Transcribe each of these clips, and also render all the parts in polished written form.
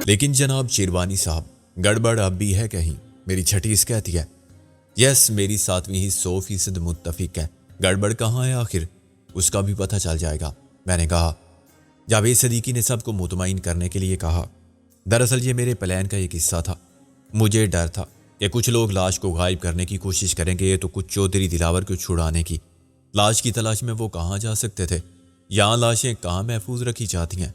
لیکن جناب شیروانی صاحب، گڑبڑ اب بھی ہے کہیں؟ میری چھٹی اس کہتی ہے۔ یس، میری ساتویں ہی 100% متفق ہے۔ گڑبڑ کہاں ہے آخر؟ اس کا بھی پتہ چل جائے گا، میں نے کہا۔ جاوید صدیقی نے سب کو مطمئن کرنے کے لیے کہا، دراصل یہ میرے پلان کا ایک حصہ تھا۔ مجھے ڈر تھا کہ کچھ لوگ لاش کو غائب کرنے کی کوشش کریں گے تو کچھ چودھری دلاور کو چھڑانے کی۔ لاش کی تلاش میں وہ کہاں جا سکتے تھے؟ یہاں لاشیں کہاں محفوظ رکھی جاتی ہیں؟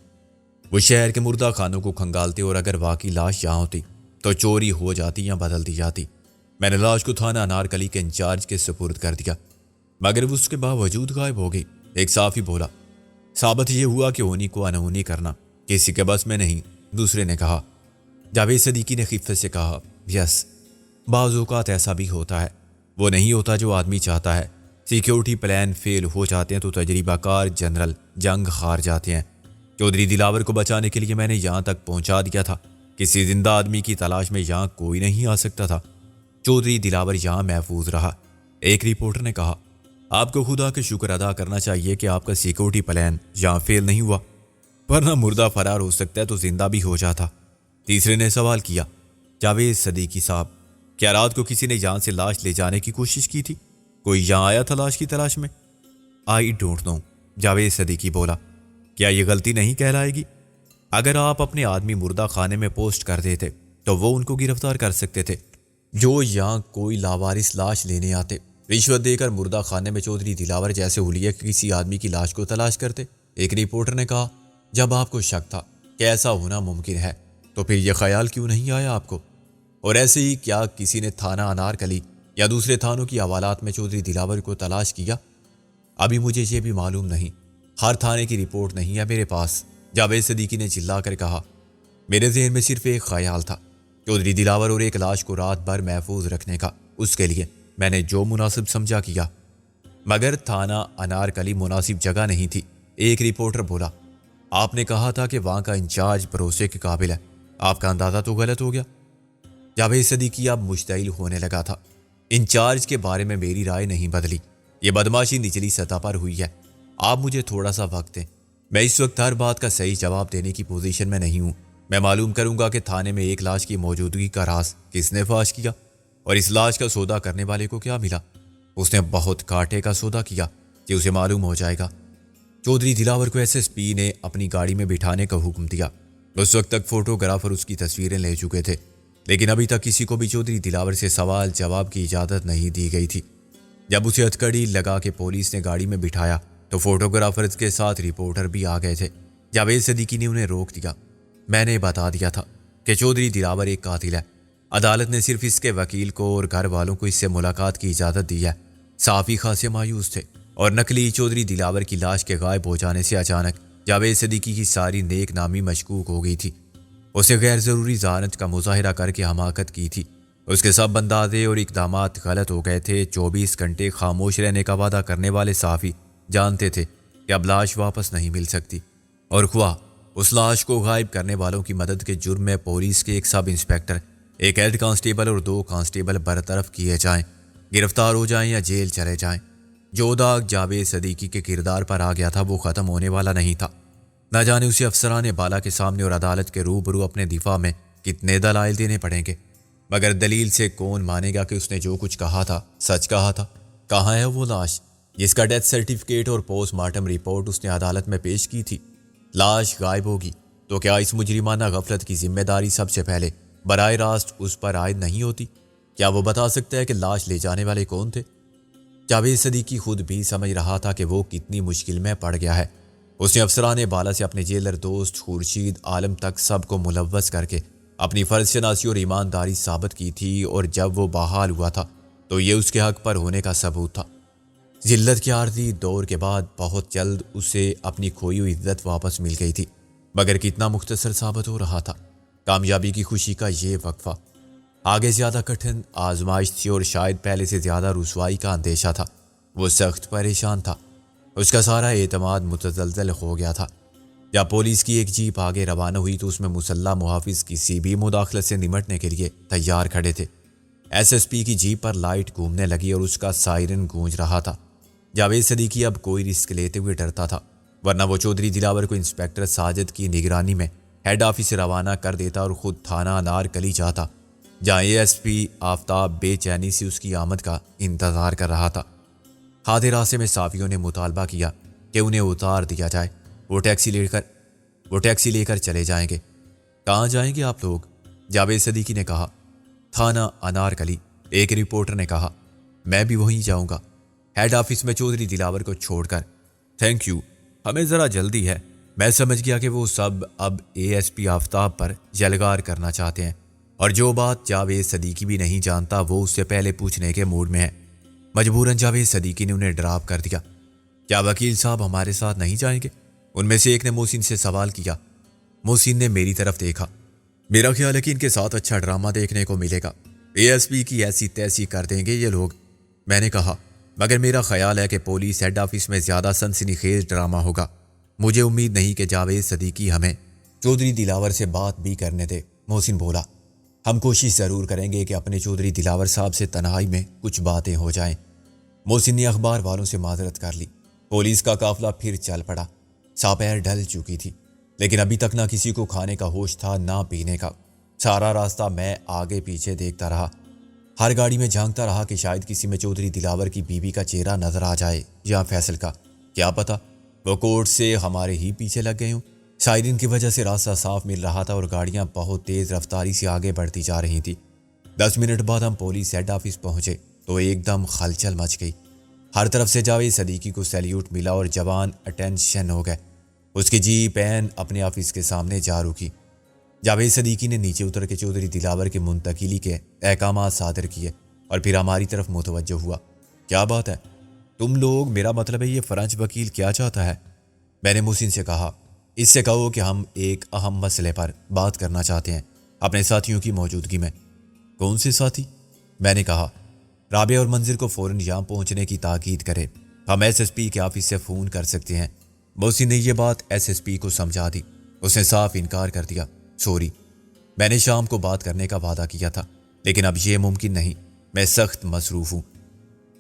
وہ شہر کے مردہ خانوں کو کھنگالتے اور اگر واقعی لاش یہاں ہوتی تو چوری ہو جاتی یا بدل دی جاتی۔ میں نے لاش کو تھانہ انارکلی کے انچارج کے سپرد کر دیا، مگر وہ اس کے باوجود غائب ہو گئی۔ ایک صحافی بولا، ثابت یہ ہوا کہ اونی کو انہونی کرنا کسی کے بس میں نہیں، دوسرے نے کہا۔ جاوید صدیقی نے خفت سے کہا، یس، بعض اوقات ایسا بھی ہوتا ہے، وہ نہیں ہوتا جو آدمی چاہتا ہے۔ سیکیورٹی پلان فیل ہو جاتے ہیں تو تجربہ کار جنرل جنگ ہار جاتے ہیں۔ چودھری دلاور کو بچانے کے لیے میں نے یہاں تک پہنچا دیا تھا۔ کسی زندہ آدمی کی تلاش میں یہاں کوئی نہیں آ سکتا تھا۔ چودھری دلاور یہاں محفوظ رہا۔ ایک رپورٹر نے کہا، آپ کو خدا کا شکر ادا کرنا چاہیے کہ آپ کا سیکیورٹی پلان یہاں فیل نہیں ہوا، ورنہ مردہ فرار ہو سکتا ہے تو زندہ بھی ہو جاتا۔ تیسرے نے سوال کیا، جاوید صدیقی صاحب، کیا رات کو کسی نے یہاں سے لاش لے جانے کی کوشش کی تھی؟ کوئی یہاں آیا تھا لاش کی تلاش میں؟ I don't know, Javed Siddiqui بولا۔ کیا یہ غلطی نہیں کہلائے گی؟ اگر آپ اپنے آدمی مردہ خانے میں پوسٹ کر دیتے تو وہ ان کو گرفتار کر سکتے تھے۔ جو یہاں کوئی لاوارث لاش لینے آتے، رشوت دے کر مردہ خانے میں چودھری دلاور جیسے حلیے کسی آدمی کی لاش کو تلاش کرتے۔ ایک رپورٹر نے کہا، جب آپ کو شک تھا کہ ایسا ہونا ممکن ہے تو پھر یہ خیال کیوں نہیں آیا آپ کو؟ اور ایسے ہی کیا کسی نے تھانہ انارکلی یا دوسرے تھانوں کی حوالات میں چودھری دلاور کو تلاش کیا؟ ابھی مجھے یہ بھی معلوم نہیں، ہر تھانے کی رپورٹ نہیں ہے میرے پاس، جاوید صدیقی نے چلا کر کہا۔ میرے ذہن میں صرف ایک خیال تھا، چودھری دلاور اور ایک لاش کو رات بھر محفوظ رکھنے کا۔ اس کے لیے میں نے جو مناسب سمجھا کیا، مگر تھانہ انارکلی مناسب جگہ نہیں تھی۔ ایک رپورٹر بولا، آپ نے کہا تھا کہ وہاں کا انچارج بھروسے کے قابل ہے، آپ کا اندازہ تو غلط ہو گیا۔ جاوید صدیقی اب مشتعل ہونے لگا تھا۔ انچارج کے بارے میں میری رائے نہیں بدلی، یہ بدماشی نچلی سطح پر ہوئی ہے۔ آپ مجھے تھوڑا سا وقت دیں، میں اس وقت ہر بات کا صحیح جواب دینے کی پوزیشن میں نہیں ہوں۔ میں معلوم کروں گا کہ تھانے میں ایک لاش کی موجودگی کا راز کس نے فاش کیا اور اس لاش کا سودا کرنے والے کو کیا ملا۔ اس نے بہت کاٹے کا سودا کیا کہ اسے معلوم ہو جائے گا۔ چودھری دلاور کو ایس ایس پی نے اپنی گاڑی میں بٹھانے کا حکم دیا۔ اس وقت تک فوٹوگرافر اس کی تصویریں لے چکے تھے، لیکن ابھی تک کسی کو بھی چودھری دلاور سے سوال جواب کی اجازت نہیں دی گئی تھی۔ جب اسے ہتھکڑی لگا کے پولیس نے گاڑی میں بٹھایا تو فوٹوگرافرز کے ساتھ رپورٹر بھی آ گئے تھے۔ جاوید صدیقی نے انہیں روک دیا۔ میں نے بتا دیا تھا کہ چودھری دلاور ایک قاتل ہے۔ عدالت نے صرف اس کے وکیل کو اور گھر والوں کو اس سے ملاقات کی اجازت دی ہے۔ صحافی خاصے مایوس تھے اور نقلی چودھری دلاور کی لاش کے غائب ہو جانے سے اچانک جاوید صدیقی کی ساری نیک نامی مشکوک ہو گئی تھی۔ اسے غیر ضروری ذہانت کا مظاہرہ کر کے حماقت کی تھی۔ اس کے سب اندازے اور اقدامات غلط ہو گئے تھے۔ 24 گھنٹے خاموش رہنے کا وعدہ کرنے والے صحافی جانتے تھے کہ اب لاش واپس نہیں مل سکتی، اور خواہ اس لاش کو غائب کرنے والوں کی مدد کے جرم میں پولیس کے ایک سب انسپکٹر، ایک ہیڈ کانسٹیبل اور 2 کانسٹیبل برطرف کیے جائیں، گرفتار ہو جائیں یا جیل چلے جائیں۔ جو داغ جاوید صدیقی کے کردار پر آ گیا تھا وہ ختم ہونے والا نہیں تھا۔ نہ جانے اسے افسران بالا کے سامنے اور عدالت کے روبرو اپنے دفاع میں کتنے دلائل دینے پڑیں گے، مگر دلیل سے کون مانے گا کہ اس نے جو کچھ کہا تھا سچ کہا تھا؟ کہاں ہے وہ لاش جس کا ڈیتھ سرٹیفکیٹ اور پوسٹ مارٹم رپورٹ اس نے عدالت میں پیش کی تھی؟ لاش غائب ہوگی تو کیا اس مجرمانہ غفلت کی ذمہ داری سب سے پہلے براہ راست اس پر عائد نہیں ہوتی؟ کیا وہ بتا سکتا ہے کہ لاش لے جانے والے کون تھے؟ جاوید صدیقی خود بھی سمجھ رہا تھا کہ وہ کتنی مشکل میں پڑ گیا ہے۔ اس نے افسران بالا سے اپنے جیلر دوست خورشید عالم تک سب کو ملوث کر کے اپنی فرض شناسی اور ایمانداری ثابت کی تھی، اور جب وہ بحال ہوا تھا تو یہ اس کے حق پر ہونے کا ثبوت تھا۔ ذلت کے عارضی دور کے بعد بہت جلد اسے اپنی کھوئی ہوئی عزت واپس مل گئی تھی، مگر کتنا مختصر ثابت ہو رہا تھا۔ کامیابی کی خوشی کا یہ وقفہ آگے زیادہ کٹھن آزمائش تھی، اور شاید پہلے سے زیادہ رسوائی کا اندیشہ تھا۔ وہ سخت پریشان تھا، اس کا سارا اعتماد متزلزل ہو گیا تھا۔ جب پولیس کی ایک جیپ آگے روانہ ہوئی تو اس میں مسلح محافظ کسی بھی مداخلت سے نمٹنے کے لیے تیار کھڑے تھے۔ ایس ایس پی کی جیپ پر لائٹ گھومنے لگی اور اس کا سائرن گونج رہا تھا۔ جاوید صدیقی اب کوئی رسک لیتے ہوئے ڈرتا تھا، ورنہ وہ چودھری دلاور کو انسپکٹر ساجد کی نگرانی میں ہیڈ آفس سے روانہ کر دیتا اور خود تھانہ انارکلی جاتا، جہاں ASP آفتاب بے چینی سے اس کی آمد کا انتظار کر رہا تھا۔ آدھے راستے میں صحافیوں نے مطالبہ کیا کہ انہیں اتار دیا جائے، وہ ٹیکسی لے کر چلے جائیں گے۔ کہاں جائیں گے آپ لوگ؟ جاوید صدیقی نے کہا۔ تھانہ انارکلی، ایک رپورٹر نے کہا۔ میں بھی وہیں جاؤں گا، ہیڈ آفس میں چودھری دلاور کو چھوڑ کر۔ تھینک یو، ہمیں ذرا جلدی ہے۔ میں سمجھ گیا کہ وہ سب اب ASP آفتاب پر یلغار کرنا چاہتے ہیں، اور جو بات جاوید صدیقی بھی نہیں جانتا وہ اس سے پہلے پوچھنے کے موڈ میں ہے۔ مجبوراً جاوید صدیقی نے انہیں ڈراپ کر دیا۔ کیا وکیل صاحب ہمارے ساتھ نہیں جائیں گے؟ ان میں سے ایک نے محسن سے سوال کیا۔ محسن نے میری طرف دیکھا۔ میرا خیال ہے کہ ان کے ساتھ اچھا ڈرامہ دیکھنے کو ملے گا، ASP کی ایسی تیسی کر دیں گے یہ لوگ۔ میں نے کہا، مگر میرا خیال ہے کہ پولیس ہیڈ آفس میں زیادہ سنسنی خیز ڈرامہ ہوگا۔ مجھے امید نہیں کہ جاوید صدیقی ہمیں چودھری دلاور سے بات بھی کرنے دے۔ محسن بولا، ہم کوشش ضرور کریں گے کہ اپنے چودھری دلاور صاحب سے تنہائی میں کچھ باتیں ہو جائیں۔ محسن نے اخبار والوں سے معذرت کر لی۔ پولیس کا قافلہ پھر چل پڑا۔ ساپیر ڈھل چکی تھی، لیکن ابھی تک نہ کسی کو کھانے کا ہوش تھا نہ پینے کا۔ سارا راستہ میں آگے پیچھے دیکھتا رہا، ہر گاڑی میں جھانکتا رہا کہ شاید کسی میں چودھری دلاور کی بیوی کا چہرہ نظر آ جائے یا فیصل کا۔ کیا پتہ وہ کورٹ سے ہمارے ہی پیچھے لگ گئے ہوں۔ سائرن کی وجہ سے راستہ صاف مل رہا تھا اور گاڑیاں بہت تیز رفتاری سے آگے بڑھتی جا رہی تھیں۔ 10 منٹ بعد ہم پولیس ہیڈ آفس پہنچے تو ایک دم ہلچل مچ گئی۔ ہر طرف سے جاوید صدیقی کو سیلیوٹ ملا اور جوان اٹینشن ہو گئے۔ اس کی جیپ اپنے آفس کے سامنے جا رکی۔ جاوید صدیقی نے نیچے اتر کے چودھری دلاور کی منتقلی کے احکامات صادر کیے اور پھر ہماری طرف متوجہ ہوا۔ کیا بات ہے تم لوگ؟ میرا مطلب ہے یہ فرانچ وکیل کیا چاہتا ہے؟ میں نے محسن سے کہا، اس سے کہو کہ ہم ایک اہم مسئلے پر بات کرنا چاہتے ہیں اپنے ساتھیوں کی موجودگی میں۔ کون سے ساتھی؟ میں نے کہا، رابعہ اور منظر کو فوراً یہاں پہنچنے کی تاکید کرے۔ ہم SSP کے آفس سے فون کر سکتے ہیں۔ محسن نے یہ بات SSP کو سمجھا دی۔ اس نے صاف انکار کر دیا۔ سوری، میں نے شام کو بات کرنے کا وعدہ کیا تھا، لیکن اب یہ ممکن نہیں، میں سخت مصروف ہوں۔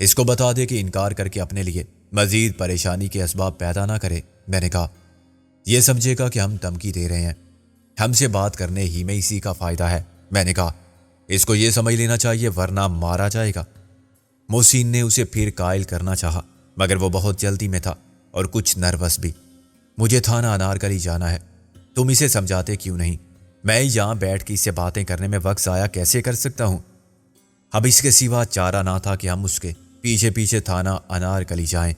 اس کو بتا دے کہ انکار کر کے اپنے لیے مزید پریشانی کے اسباب پیدا نہ کرے۔ میں نے کہا، یہ سمجھے گا کہ ہم دھمکی دے رہے ہیں، ہم سے بات کرنے ہی میں اسی کا فائدہ ہے۔ میں نے کہا، اس کو یہ سمجھ لینا چاہیے ورنہ مارا جائے گا۔ محسن نے اسے پھر قائل کرنا چاہا، مگر وہ بہت جلدی میں تھا اور کچھ نروس بھی۔ مجھے تھانہ انارکلی جانا ہے، تم اسے سمجھاتے کیوں نہیں؟ میں یہاں بیٹھ کے اس سے باتیں کرنے میں وقت ضائع کیسے کر سکتا ہوں؟ اب اس کے سوا چارہ نہ تھا کہ ہم اس کے پیچھے پیچھے تھانہ انارکلی جائیں۔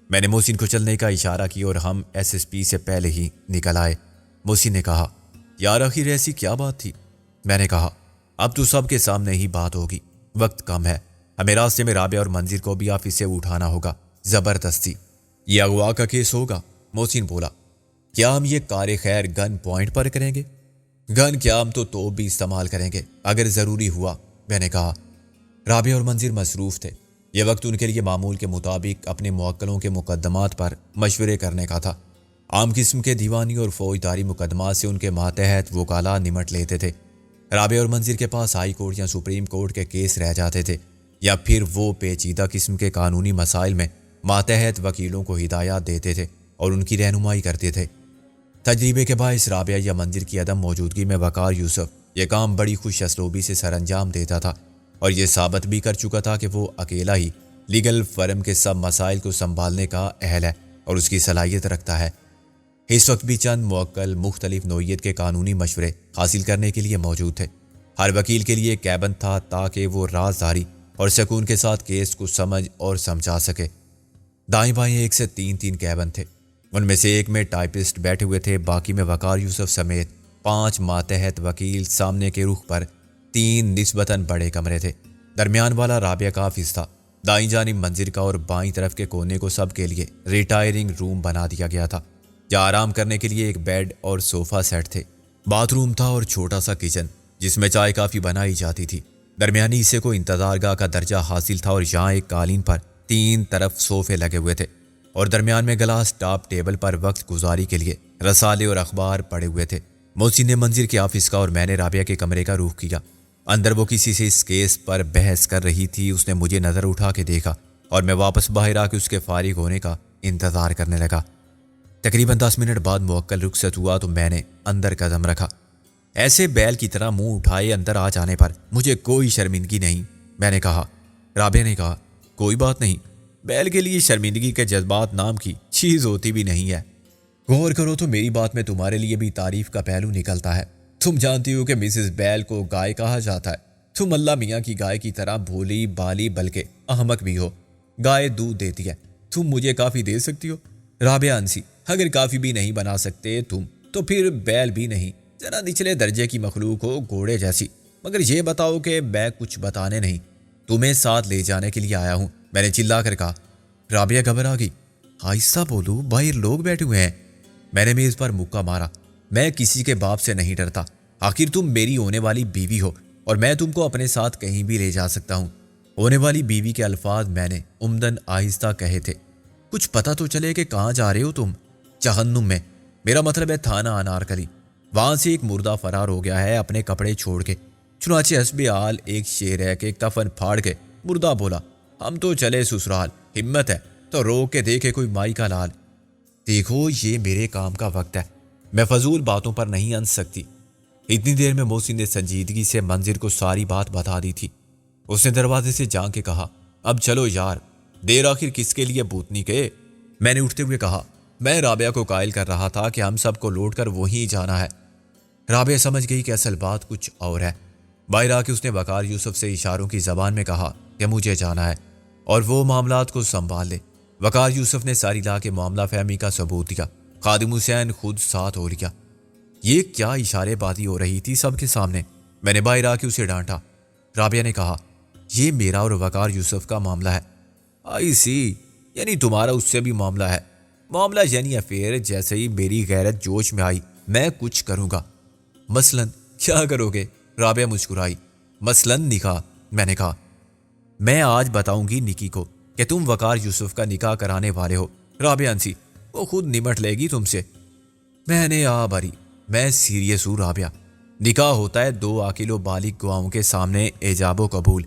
میں نے محسن کو چلنے کا اشارہ کیا اور ہم SSP سے پہلے ہی نکل آئے۔ محسن نے کہا، یار آخر ایسی کیا بات تھی؟ میں نے کہا، اب تو سب کے سامنے ہی بات ہوگی، وقت کم ہے، ہمیں راستے میں رابعہ اور منظر کو بھی آفس سے اٹھانا ہوگا زبردستی۔ یہ اغوا کا کیس ہوگا؟ محسن بولا۔ کیا ہم یہ کار خیر گن پوائنٹ پر کریں گے؟ گن کیا، ہم تو توپ بھی استعمال کریں گے اگر ضروری ہوا۔ میں نے کہا، رابعہ اور منظر مصروف تھے، یہ وقت ان کے لیے معمول کے مطابق اپنے موکلوں کے مقدمات پر مشورے کرنے کا تھا۔ عام قسم کے دیوانی اور فوجداری مقدمات سے ان کے ماتحت وکلاء نمٹ لیتے تھے۔ رابعہ اور منظر کے پاس ہائی کورٹ یا سپریم کورٹ کے کیس رہ جاتے تھے، یا پھر وہ پیچیدہ قسم کے قانونی مسائل میں ماتحت وکیلوں کو ہدایات دیتے تھے اور ان کی رہنمائی کرتے تھے۔ تجربے کے باعث رابعہ یا منظر کی عدم موجودگی میں وقار یوسف یہ کام بڑی خوش اسلوبی سے سر انجام دیتا تھا، اور یہ ثابت بھی کر چکا تھا کہ وہ اکیلا ہی لیگل فرم کے سب مسائل کو سنبھالنے کا اہل ہے اور اس کی صلاحیت رکھتا ہے۔ اس وقت بھی چند موکل مختلف نوعیت کے قانونی مشورے حاصل کرنے کے لیے موجود تھے۔ ہر وکیل کے لیے کیبن تھا تاکہ وہ رازداری اور سکون کے ساتھ کیس کو سمجھ اور سمجھا سکے۔ دائیں بائیں 1 سے 3 کیبن تھے، ان میں سے ایک میں ٹائپسٹ بیٹھے ہوئے تھے، باقی میں وقار یوسف سمیت 5 ماتحت وکیل۔ سامنے کے رخ پر 3 نسبتاً بڑے کمرے تھے۔ درمیان والا رابعہ کا آفس تھا، دائیں جانب منظر کا، اور بائیں طرف کے کونے کو سب کے لیے ریٹائرنگ روم بنا دیا گیا تھا، جہاں آرام کرنے کے لیے ایک بیڈ اور صوفہ سیٹ تھے۔ باتھ روم تھا اور چھوٹا سا کچن جس میں چائے کافی بنائی جاتی تھی۔ درمیانی حصے کو انتظار گاہ کا درجہ حاصل تھا اور یہاں ایک قالین پر 3 طرف صوفے لگے ہوئے تھے، اور درمیان میں گلاس ٹاپ ٹیبل پر وقت گزاری کے لیے رسالے اور اخبار پڑے ہوئے تھے۔ محسن نے منظر کے آفس کا اور میں نے رابعہ کے کمرے کا رخ کیا۔ اندر وہ کسی سے اس کیس پر بحث کر رہی تھی۔ اس نے مجھے نظر اٹھا کے دیکھا اور میں واپس باہر آ کے اس کے فارغ ہونے کا انتظار کرنے لگا۔ تقریباً 10 منٹ بعد موکل رخصت ہوا تو میں نے اندر قدم رکھا۔ ایسے بیل کی طرح منہ اٹھائے اندر آ جانے پر مجھے کوئی شرمندگی نہیں، میں نے کہا۔ رابعہ نے کہا کوئی بات نہیں، بیل کے لیے شرمندگی کے جذبات نام کی چیز ہوتی بھی نہیں ہے۔ غور کرو تو میری بات میں تمہارے لیے بھی تعریف کا پہلو نکلتا ہے۔ تم جانتی ہو کہ مسز بیل کو گائے کہا جاتا ہے۔ تم اللہ میاں کی گائے کی طرح بھولی بالی بلکہ احمق بھی ہو۔ گائے دودھ دیتی ہے، تم مجھے کافی دے سکتی ہو؟ رابعہ ہنسی۔ اگر کافی بھی نہیں بنا سکتے تم تو پھر بیل بھی نہیں، ذرا نچلے درجے کی مخلوق ہو، گھوڑے جیسی۔ مگر یہ بتاؤ کہ میں کچھ بتانے نہیں، تمہیں ساتھ لے جانے کے لیے آیا ہوں، میں نے چلا کر کہا۔ رابعہ گھبرا گئی۔ آہستہ بولو، باہر لوگ بیٹھے ہوئے ہیں۔ میں نے میز پر مکہ مارا۔ میں کسی کے باپ سے نہیں ڈرتا، آخر تم میری ہونے والی بیوی ہو اور میں تم کو اپنے ساتھ کہیں بھی لے جا سکتا ہوں۔ ہونے والی بیوی کے الفاظ میں نے عمدن آہستہ کہے تھے۔ کچھ پتہ تو چلے کہ کہاں جا رہے ہو تم؟ جہنم میں، میرا مطلب ہے تھانہ انارکلی۔ وہاں سے ایک مردہ فرار ہو گیا ہے اپنے کپڑے چھوڑ کے۔ چنانچہ حسب حال ایک شیر ہے کہ کفن پھاڑ کے مردہ بولا، ہم تو چلے سسرال، ہمت ہے تو روک کے دیکھے کوئی مائی کا لال۔ دیکھو یہ میرے کام کا وقت ہے، میں فضول باتوں پر نہیں ہنس سکتی۔ اتنی دیر میں محسن نے سنجیدگی سے منظر کو ساری بات بتا دی تھی۔ اس نے دروازے سے جھانک کے کہا، اب چلو یار، دیر آخر کس کے لیے بوتنی کے؟ میں نے اٹھتے ہوئے کہا، میں رابعہ کو قائل کر رہا تھا کہ ہم سب کو لوٹ کر وہیں جانا ہے۔ رابعہ سمجھ گئی کہ اصل بات کچھ اور ہے۔ باہر آ کے اس نے وقار یوسف سے اشاروں کی زبان میں کہا کہ مجھے جانا ہے اور وہ معاملات کو سنبھال لے۔ وقار یوسف نے ساری لا کے معاملہ فہمی کا ثبوت دیا۔ خادم حسین خود ساتھ ہو لیا۔ یہ کیا اشارے بازی ہو رہی تھی سب کے سامنے؟ میں نے باہر آ کے اسے ڈانٹا۔ رابعہ نے کہا، یہ میرا اور وقار یوسف کا معاملہ ہے۔ آئی سی، یعنی تمہارا اس سے بھی معاملہ ہے؟ معاملہ یعنی افیئر۔ جیسے ہی میری غیرت جوش میں آئی، میں کچھ کروں گا۔ مثلاً کیا کرو گے؟ رابعہ مسکرائی۔ مثلاً نکاح، میں نے کہا۔ میں آج بتاؤں گی نکی کو کہ تم وقار یوسف کا نکاح کرانے والے ہو۔ رابعہ ہنسی، وہ خود نمٹ لے گی تم سے۔ میں نے آ بھری، میں سیریس ہوں رابعہ۔ نکاح ہوتا ہے دو عاقل و بالغ گواہوں کے سامنے، ایجاب و قبول۔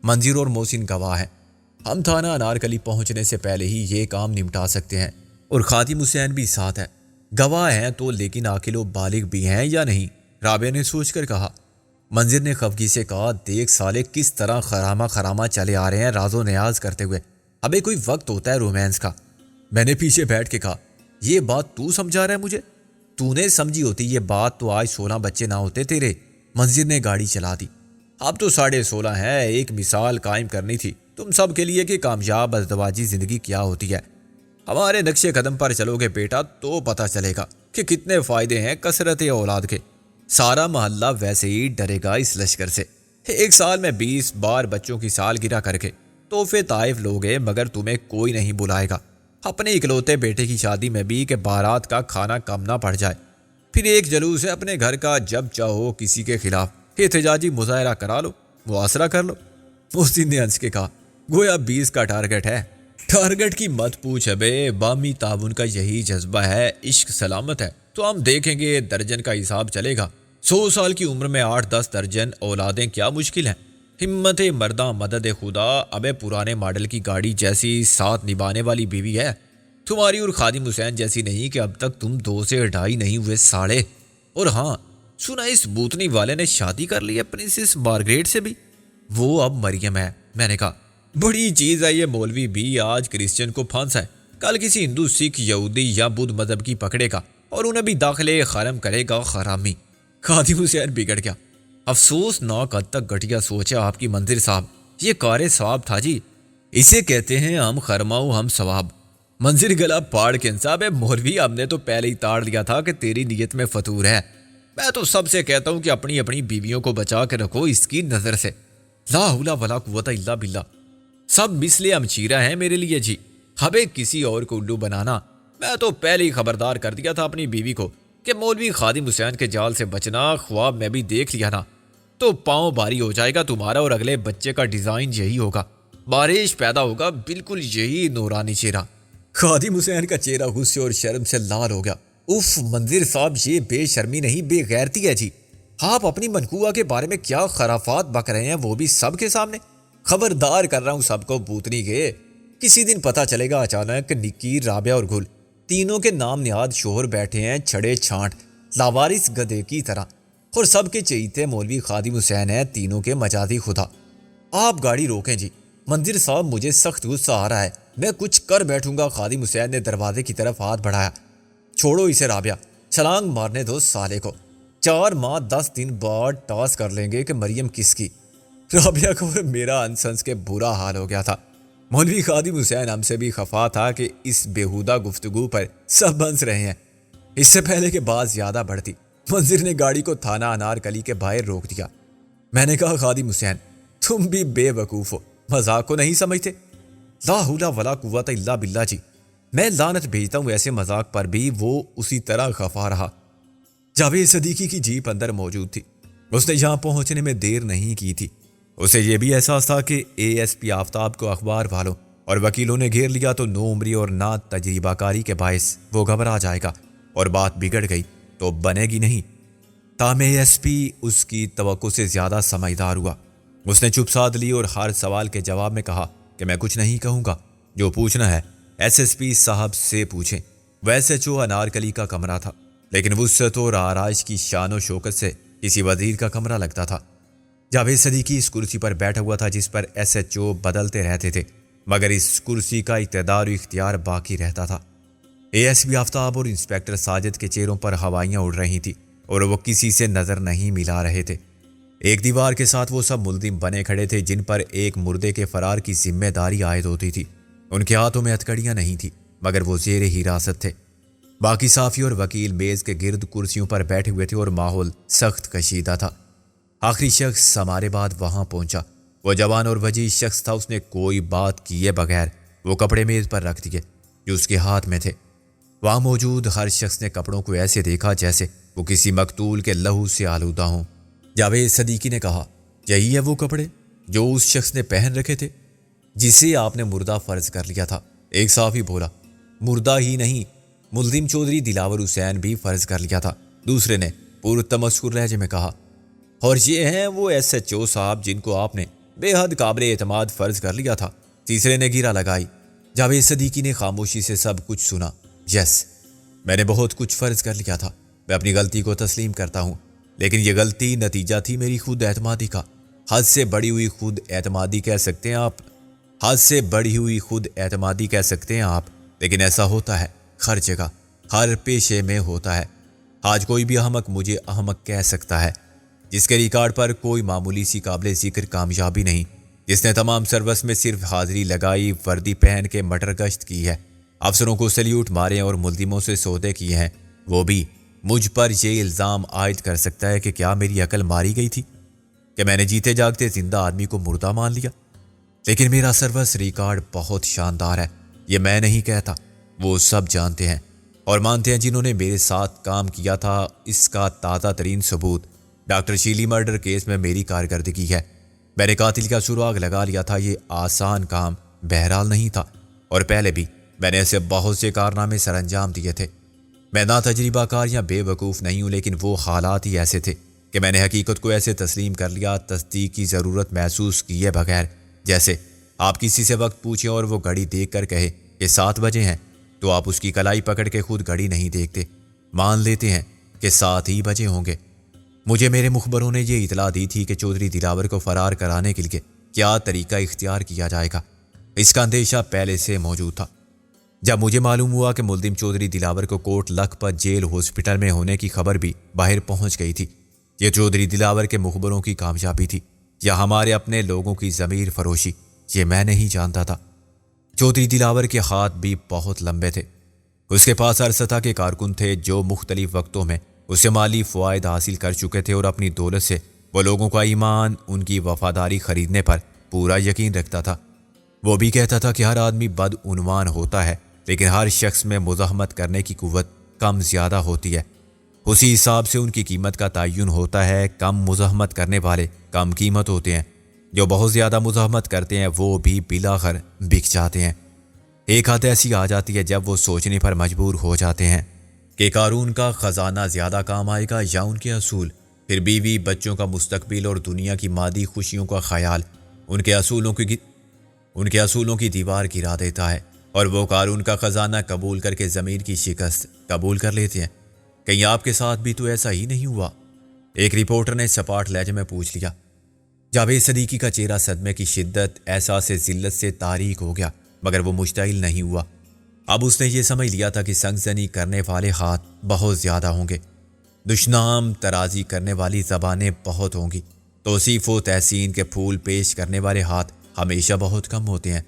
منظر اور محسن گواہ ہیں۔ ہم تھانہ انارکلی پہنچنے سے پہلے ہی یہ کام نمٹا سکتے ہیں، اور خادم حسین بھی ساتھ ہے۔ گواہ ہیں تو لیکن عاقل و بالغ بھی ہیں یا نہیں؟ رابعہ نے سوچ کر کہا۔ منظر نے خفگی سے کہا، دیکھ سالے کس طرح خرامہ چلے آ رہے ہیں راز و نیاز کرتے ہوئے۔ ابے کوئی وقت ہوتا ہے رومانس کا۔ میں نے پیچھے بیٹھ کے کہا، یہ بات تو سمجھا رہا ہے مجھے؟ تو نے سمجھی ہوتی یہ بات تو آج 16 بچے نہ ہوتے تیرے۔ منظر نے گاڑی چلا دی۔ اب تو 16.5 ہے۔ ایک مثال قائم کرنی تھی تم سب کے لیے کہ کامیاب ازدواجی زندگی کیا ہوتی ہے۔ ہمارے نقش قدم پر چلو گے بیٹا تو پتہ چلے گا کہ کتنے فائدے ہیں کثرت اولاد کے۔ سارا محلہ ویسے ہی ڈرے گا اس لشکر سے۔ ایک سال میں 20 بار بچوں کی سالگرہ کر کے تحفے طائف لوگے، مگر تمہیں کوئی نہیں بلائے گا۔ اپنے اکلوتے بیٹے کی شادی میں بھی کہ بارات کا کھانا کم نہ پڑ جائے۔ پھر ایک جلوس ہے اپنے گھر کا، جب چاہو کسی کے خلاف احتجاجی مظاہرہ کرا لو، محاصرہ کر لو۔ محسن نے ہنس کے کہا، گویا 20 کا ٹارگٹ ہے۔ ٹارگٹ کی مت پوچھ بے، بامی تعاون کا یہی جذبہ ہے، عشق سلامت ہے تو ہم دیکھیں گے درجن کا حساب چلے گا۔ 100 سال کی عمر میں 8-10 درجن اولادیں کیا مشکل ہیں؟ ہمت مرداں مدد خدا۔ ابے پرانے ماڈل کی گاڑی جیسی ساتھ نبھانے والی بیوی ہے تمہاری، اور خادم حسین جیسی نہیں کہ اب تک تم 2 سے 2.5 نہیں ہوئے ساڑے۔ اور ہاں سنا اس بوتنی والے نے شادی کر لی ہے پرنسس مارگریٹ سے بھی۔ وہ اب مریم ہے، میں نے کہا۔ بڑی چیز ہے یہ مولوی بھی، آج کرسچن کو پھانسا ہے، کل کسی ہندو سکھ یہودی یا بدھ مذہب کی پکڑے گا اور انہیں بھی داخلے خرم کرے گا خرامی۔ خادم حسین بگڑ گیا۔ افسوس ناک حد تک گھٹیا سوچ ہے آپ کی منظر صاحب، یہ کار ثواب تھا جی، اسے کہتے ہیں ہم خرماؤ ہم ثواب۔ منظر گلا پاڑ کے انصاب ہے، مولوی ہم نے تو پہلے ہی تاڑ دیا تھا کہ تیری نیت میں فطور ہے۔ میں تو سب سے کہتا ہوں کہ اپنی اپنی بیویوں کو بچا کے رکھو اس کی نظر سے۔ لا حول ولا قوت الا باللہ، سب مثل امچیرہ ہیں میرے لیے جی۔ ہمیں کسی اور کو الو بنانا، میں تو پہلے ہی خبردار کر دیا تھا اپنی بیوی کو کہ مولوی خادم حسین کے جال سے بچنا، خواب میں بھی دیکھ لیا نا تو پاؤں بھاری ہو جائے گا تمہارا، اور اگلے بچے کا ڈیزائن یہی ہوگا، بارش پیدا ہوگا، بالکل یہی نورانی چہرہ۔ خادم حسین کا چہرہ غصے اور شرم سے لال ہو گیا۔ اف منظر صاحب، یہ بے شرمی نہیں بے غیرتی ہے جی۔ آپ اپنی منقوہ کے بارے میں کیا خرافات بک رہے ہیں، وہ بھی سب کے سامنے۔ خبردار کر رہا ہوں سب کو بوتنی کے، کسی دن پتہ چلے گا اچانک نکی، رابعہ اور گل تینوں کے نام نہاد شوہر بیٹھے ہیں چھڑے چھانٹ لاوارث گدھے کی طرح، اور سب کے چہیتے مولوی خادم حسین ہیں، تینوں کے مجازی خدا۔ آپ گاڑی روکیں جی، منظر صاحب مجھے سخت غصہ آ رہا ہے، میں کچھ کر بیٹھوں گا۔ خادم حسین نے دروازے کی طرف ہاتھ بڑھایا۔ چھوڑو اسے رابعہ، چھلانگ مارنے دو سالے کو، 4 ماہ 10 دن بعد ٹاس کر لیں گے کہ مریم کس کی۔ رابعہ کو اور میرا انسنس کے برا حال ہو گیا تھا۔ مولوی خادم حسین ہم سے بھی خفا تھا کہ اس بیہودہ گفتگو پر سب ہنس رہے ہیں۔ اس سے پہلے کہ بات زیادہ بڑھتی، منظر نے گاڑی کو تھانہ انارکلی کے باہر روک دیا۔ میں نے کہا خادم حسین تم بھی بے وقوف ہو، مذاق کو نہیں سمجھتے؟ لا حول ولا قوت الا باللہ جی، میں لعنت بھیجتا ہوں ایسے مذاق پر بھی۔ وہ اسی طرح خفا رہا۔ جاوید صدیقی کی جیپ اندر موجود تھی۔ اس نے یہاں پہنچنے میں دیر نہیں کی تھی۔ اسے یہ بھی احساس تھا کہ اے ایس پی آفتاب کو اخبار والوں اور وکیلوں نے گھیر لیا تو نو عمری اور نہ تجربہ کاری کے باعث وہ گھبرا جائے گا، اور بات بگڑ گئی تو بنے گی نہیں۔ تاہم اے ایس پی اس کی توقع سے زیادہ سمجھدار ہوا۔ اس نے چپ سادھ لی اور ہر سوال کے جواب میں کہا کہ میں کچھ نہیں کہوں گا، جو پوچھنا ہے ایس پی صاحب سے پوچھیں۔ ویسے جو انارکلی کا کمرہ تھا، لیکن وسعت اور آرائش کی شان و شوکت سے کسی وزیر کا کمرہ لگتا تھا۔ جاوید صدیقی اس کرسی پر بیٹھا ہوا تھا جس پر ایس ایچ او بدلتے رہتے تھے، مگر اس کرسی کا اقتدار و اختیار باقی رہتا تھا۔ اے ایس پی آفتاب اور انسپیکٹر ساجد کے چہروں پر ہوائیاں اڑ رہی تھیں اور وہ کسی سے نظر نہیں ملا رہے تھے۔ ایک دیوار کے ساتھ وہ سب ملزم بنے کھڑے تھے جن پر ایک مردے کے فرار کی ذمہ داری عائد ہوتی تھی۔ ان کے ہاتھوں میں ہتھکڑیاں نہیں تھیں، مگر وہ زیر حراست تھے۔ باقی صحافی اور وکیل میز کے گرد کرسیوں پر بیٹھے ہوئے تھے اور ماحول سخت کشیدہ تھا۔ آخری شخص ہمارے بعد وہاں پہنچا۔ وہ جوان اور وجیح شخص تھا۔ اس نے کوئی بات کیے بغیر وہ کپڑے میز پر رکھ دیے جو اس کے ہاتھ میں تھے۔ وہاں موجود ہر شخص نے کپڑوں کو ایسے دیکھا جیسے وہ کسی مقتول کے لہو سے آلودہ ہوں۔ جاوید صدیقی نے کہا، یہی ہے وہ کپڑے جو اس شخص نے پہن رکھے تھے جسے آپ نے مردہ فرض کر لیا تھا؟ ایک صحافی بولا، مردہ ہی نہیں، ملزم چودھری دلاور حسین بھی فرض کر لیا تھا۔ دوسرے نے پرتمسخر لہجے میں کہا، اور یہ ہیں وہ ایس ایچ او صاحب جن کو آپ نے بے حد قابل اعتماد فرض کر لیا تھا۔ تیسرے نے گیرا لگائی۔ جاوید صدیقی نے خاموشی سے سب کچھ سنا۔ یس، میں نے بہت کچھ فرض کر لیا تھا، میں اپنی غلطی کو تسلیم کرتا ہوں، لیکن یہ غلطی نتیجہ تھی میری خود اعتمادی کا۔ حد سے بڑی ہوئی خود اعتمادی کہہ سکتے ہیں آپ، حد سے بڑی ہوئی خود اعتمادی کہہ سکتے ہیں آپ، لیکن ایسا ہوتا ہے ہر جگہ، ہر پیشے میں ہوتا ہے۔ آج کوئی بھی احمق مجھے احمق کہہ سکتا ہے، جس کے ریکارڈ پر کوئی معمولی سی قابل ذکر کامیابی نہیں، جس نے تمام سروس میں صرف حاضری لگائی، وردی پہن کے مٹر گشت کی ہے، افسروں کو سلیوٹ مارے اور ملزموں سے سودے کیے ہیں، وہ بھی مجھ پر یہ الزام عائد کر سکتا ہے کہ کیا میری عقل ماری گئی تھی، کہ میں نے جیتے جاگتے زندہ آدمی کو مردہ مان لیا؟ لیکن میرا سروس ریکارڈ بہت شاندار ہے، یہ میں نہیں کہتا، وہ سب جانتے ہیں اور مانتے ہیں جنہوں نے میرے ساتھ کام کیا تھا۔ اس کا تازہ ترین ثبوت ڈاکٹر شیلی مرڈر کیس میں میری کارکردگی ہے۔ میں نے قاتل کا سراغ لگا لیا تھا، یہ آسان کام بہرحال نہیں تھا، اور پہلے بھی میں نے ایسے بہت سے کارنامے سر انجام دیے تھے۔ میں نہ تجربہ کار یا بے وقوف نہیں ہوں، لیکن وہ حالات ہی ایسے تھے کہ میں نے حقیقت کو ایسے تسلیم کر لیا، تصدیق کی ضرورت محسوس کیے بغیر۔ جیسے آپ کسی سے وقت پوچھیں اور وہ گھڑی دیکھ کر کہے کہ 7 بجے ہیں، تو آپ اس کی کلائی پکڑ کے خود گھڑی نہیں دیکھتے، مان لیتے ہیں کہ 7 ہی بجے ہوں گے۔ مجھے میرے مخبروں نے یہ اطلاع دی تھی کہ چودھری دلاور کو فرار کرانے کے لیے کیا طریقہ اختیار کیا جائے گا۔ اس کا اندیشہ پہلے سے موجود تھا۔ جب مجھے معلوم ہوا کہ ملزم چودھری دلاور کو کوٹ لکھپت جیل ہاسپٹل میں ہونے کی خبر بھی باہر پہنچ گئی تھی، یہ چودھری دلاور کے مخبروں کی کامیابی تھی یا ہمارے اپنے لوگوں کی ضمیر فروشی، یہ میں نہیں جانتا تھا۔ چودھری دلاور کے ہاتھ بھی بہت لمبے تھے۔ اس کے پاس ہر سطح کے کارکن تھے جو مختلف وقتوں میں اس سے مالی فوائد حاصل کر چکے تھے اور اپنی دولت سے وہ لوگوں کا ایمان، ان کی وفاداری خریدنے پر پورا یقین رکھتا تھا۔ وہ بھی کہتا تھا کہ ہر آدمی بدعنوان ہوتا ہے، لیکن ہر شخص میں مزاحمت کرنے کی قوت کم زیادہ ہوتی ہے، اسی حساب سے ان کی قیمت کا تعین ہوتا ہے۔ کم مزاحمت کرنے والے کم قیمت ہوتے ہیں، جو بہت زیادہ مزاحمت کرتے ہیں وہ بھی بلاخر بک جاتے ہیں۔ ایک حد ایسی آ جاتی ہے جب وہ سوچنے پر مجبور ہو جاتے ہیں کہ قارون کا خزانہ زیادہ کام آئے گا یا ان کے اصول، پھر بیوی بچوں کا مستقبل اور دنیا کی مادی خوشیوں کا خیال ان کے اصولوں کی دیوار گرا دیتا ہے۔ اور وہ قارون کا خزانہ قبول کر کے ضمیر کی شکست قبول کر لیتے ہیں؟ کہیں آپ کے ساتھ بھی تو ایسا ہی نہیں ہوا؟ ایک رپورٹر نے سپاٹ لہجے میں پوچھ لیا۔ جاوید صدیقی کا چہرہ صدمے کی شدت احساس ذلت سے تاریک ہو گیا، مگر وہ مشتعل نہیں ہوا۔ اب اس نے یہ سمجھ لیا تھا کہ سنگ زنی کرنے والے ہاتھ بہت زیادہ ہوں گے، دشنام ترازی کرنے والی زبانیں بہت ہوں گی، توصیف و تحسین کے پھول پیش کرنے والے ہاتھ ہمیشہ بہت کم ہوتے ہیں۔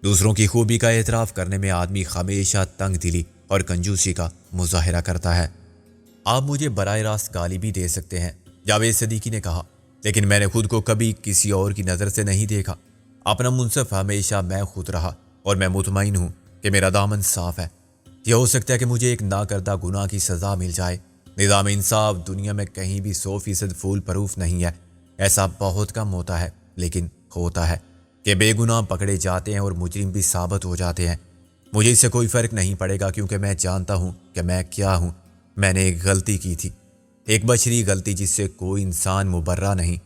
دوسروں کی خوبی کا اعتراف کرنے میں آدمی ہمیشہ تنگ دلی اور کنجوسی کا مظاہرہ کرتا ہے۔ آپ مجھے براہ راست گالی بھی دے سکتے ہیں، جاوید صدیقی نے کہا، لیکن میں نے خود کو کبھی کسی اور کی نظر سے نہیں دیکھا۔ اپنا منصف ہمیشہ میں خود رہا، اور میں مطمئن ہوں کہ میرا دامن صاف ہے۔ یہ ہو سکتا ہے کہ مجھے ایک نہ کردہ گناہ کی سزا مل جائے۔ نظام انصاف دنیا میں کہیں بھی 100% فول پروف نہیں ہے، ایسا بہت کم ہوتا ہے، لیکن ہوتا ہے کہ بے گناہ پکڑے جاتے ہیں اور مجرم بھی ثابت ہو جاتے ہیں۔ مجھے اس سے کوئی فرق نہیں پڑے گا، کیونکہ میں جانتا ہوں کہ میں کیا ہوں۔ میں نے ایک غلطی کی تھی، ایک بشری غلطی جس سے کوئی انسان مبرہ نہیں۔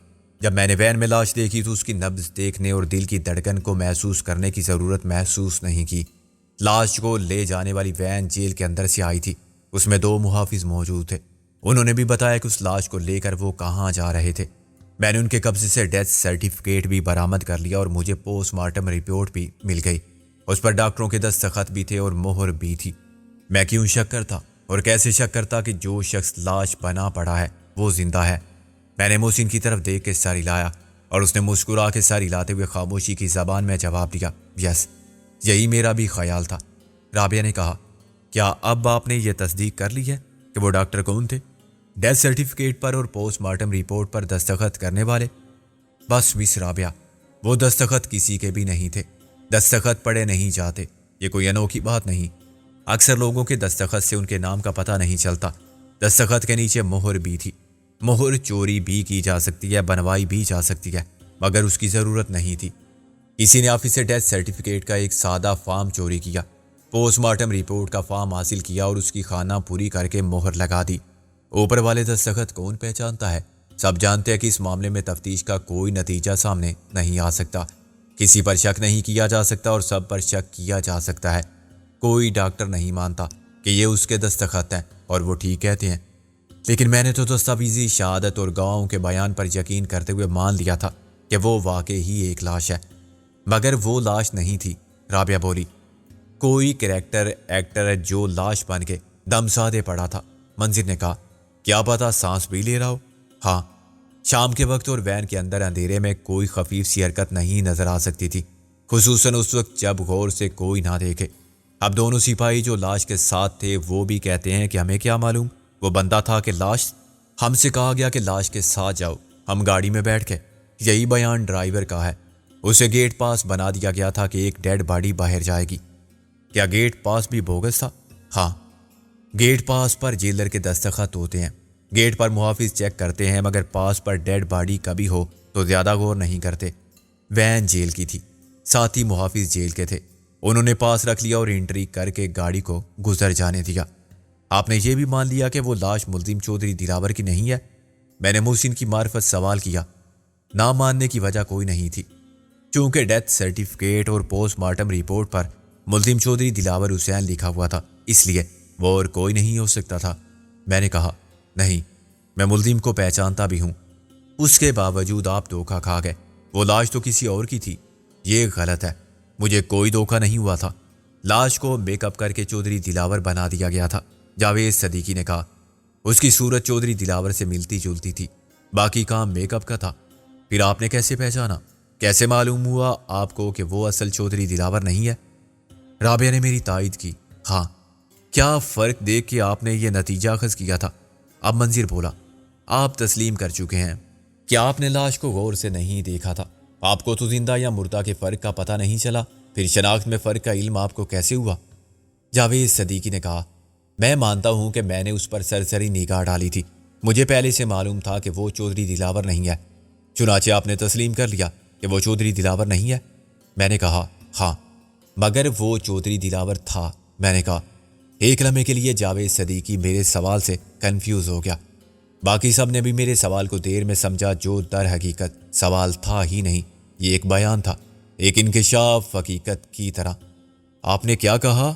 جب میں نے وین میں لاش دیکھی تو اس کی نبض دیکھنے اور دل کی دھڑکن کو محسوس کرنے کی ضرورت محسوس نہیں کی۔ لاش کو لے جانے والی وین جیل کے اندر سے آئی تھی، اس میں 2 محافظ موجود تھے۔ انہوں نے بھی بتایا کہ اس لاش کو لے کر وہ کہاں جا رہے تھے۔ میں نے ان کے قبضے سے ڈیتھ سرٹیفکیٹ بھی برآمد کر لیا اور مجھے پوسٹ مارٹم رپورٹ بھی مل گئی۔ اس پر ڈاکٹروں کے دستخط بھی تھے اور مہر بھی تھی۔ میں کیوں شک کرتا اور کیسے شک کرتا کہ جو شخص لاش بنا پڑا ہے وہ زندہ ہے؟ میں نے محسن کی طرف دیکھ کے سر ہلایا اور اس نے مسکرا کے سر ہلاتے ہوئے خاموشی کی زبان میں جواب دیا، یس، یہی میرا بھی خیال تھا۔ رابعہ نے کہا، کیا اب آپ نے یہ تصدیق کر لی ہے کہ وہ ڈاکٹر کون تھے؟ ڈیتھ سرٹیفکیٹ پر اور پوسٹ مارٹم رپورٹ پر دستخط کرنے والے؟ بس مس رابعہ، وہ دستخط کسی کے بھی نہیں تھے۔ دستخط پڑے نہیں جاتے، یہ کوئی انوکھی بات نہیں۔ اکثر لوگوں کے دستخط سے ان کے نام کا پتہ نہیں چلتا۔ دستخط کے نیچے مہر بھی تھی۔ مہر چوری بھی کی جا سکتی ہے، بنوائی بھی جا سکتی ہے، مگر اس کی ضرورت نہیں تھی۔ کسی نے آفس سے ڈیتھ سرٹیفکیٹ کا ایک سادہ فارم چوری کیا، پوسٹ مارٹم رپورٹ کا فارم حاصل کیا اور اس کی خانہ پوری کر کے مہر لگا دی۔ اوپر والے دستخط کون پہچانتا ہے؟ سب جانتے ہیں کہ اس معاملے میں تفتیش کا کوئی نتیجہ سامنے نہیں آ سکتا۔ کسی پر شک نہیں کیا جا سکتا اور سب پر شک کیا جا سکتا ہے۔ کوئی ڈاکٹر نہیں مانتا کہ یہ اس کے دستخط ہیں اور وہ ٹھیک کہتے ہیں، لیکن میں نے تو دستاویزی شہادت اور گواہوں کے بیان پر یقین کرتے ہوئے مان لیا تھا کہ وہ واقعی ہی ایک لاش ہے۔ مگر وہ لاش نہیں تھی، رابعہ بولی۔ کوئی کریکٹر ایکٹر جو لاش بن کے دم سادے پڑا تھا۔ منظر نے کہا، کیا پتا سانس بھی لے رہا ہو؟ ہاں، شام کے وقت اور وین کے اندر اندھیرے میں کوئی خفیف سی حرکت نہیں نظر آ سکتی تھی، خصوصاً اس وقت جب غور سے کوئی نہ دیکھے۔ اب دونوں سپاہی جو لاش کے ساتھ تھے وہ بھی کہتے ہیں کہ ہمیں کیا معلوم وہ بندہ تھا کہ لاش؟ ہم سے کہا گیا کہ لاش کے ساتھ جاؤ، ہم گاڑی میں بیٹھ کے۔ یہی بیان ڈرائیور کا ہے۔ اسے گیٹ پاس بنا دیا گیا تھا کہ ایک ڈیڈ باڈی باہر جائے گی۔ کیا گیٹ پاس بھی بوگس تھا؟ ہاں، گیٹ پاس پر جیلر کے دستخط ہوتے ہیں۔ گیٹ پر محافظ چیک کرتے ہیں، مگر پاس پر ڈیڈ باڈی کبھی ہو تو زیادہ غور نہیں کرتے۔ وین جیل کی تھی، ساتھ ہی محافظ جیل کے تھے۔ انہوں نے پاس رکھ لیا اور انٹری کر کے گاڑی کو گزر جانے دیا۔ آپ نے یہ بھی مان لیا کہ وہ لاش ملزم چودھری دلاور کی نہیں ہے؟ میں نے محسن کی معرفت سوال کیا۔ نہ ماننے کی وجہ کوئی نہیں تھی، چونکہ ڈیتھ سرٹیفکیٹ اور پوسٹ مارٹم رپورٹ پر ملزم چودھری دلاور حسین لکھا ہوا تھا، اس لیے وہ اور کوئی نہیں ہو سکتا تھا۔ میں نے کہا، نہیں، میں ملزم کو پہچانتا بھی ہوں۔ اس کے باوجود آپ دھوکہ کھا گئے، وہ لاش تو کسی اور کی تھی۔ یہ غلط ہے، مجھے کوئی دھوکہ نہیں ہوا تھا۔ لاش کو میک اپ کر کے چودھری دلاور بنا دیا گیا تھا، جاوید صدیقی نے کہا۔ اس کی صورت چودھری دلاور سے ملتی جلتی تھی، باقی کام میک اپ کا تھا۔ پھر آپ نے کیسے پہچانا؟ کیسے معلوم ہوا آپ کو کہ وہ اصل چودھری دلاور نہیں ہے؟ رابعہ نے میری تائید کی۔ ہاں، کیا فرق دیکھ کے آپ نے یہ نتیجہ اخذ کیا تھا؟ اب منظر بولا، آپ تسلیم کر چکے ہیں کہ آپ نے لاش کو غور سے نہیں دیکھا تھا۔ آپ کو تو زندہ یا مردہ کے فرق کا پتہ نہیں چلا، پھر شناخت میں فرق کا علم آپ کو کیسے ہوا؟ جاوید صدیقی نے کہا، میں مانتا ہوں کہ میں نے اس پر سرسری نگاہ ڈالی تھی۔ مجھے پہلے سے معلوم تھا کہ وہ چودھری دلاور نہیں ہے، چنانچہ آپ نے تسلیم کر لیا کہ وہ چودھری دلاور نہیں ہے؟ میں نے کہا، ہاں، مگر وہ چودھری دلاور تھا۔ میں نے کہا۔ ایک لمحے کے لیے جاوید صدیقی میرے سوال سے کنفیوز ہو گیا۔ باقی سب نے بھی میرے سوال کو دیر میں سمجھا، جو در حقیقت سوال تھا ہی نہیں، یہ ایک بیان تھا، ایک انکشاف حقیقت کی طرح۔ آپ نے کیا کہا؟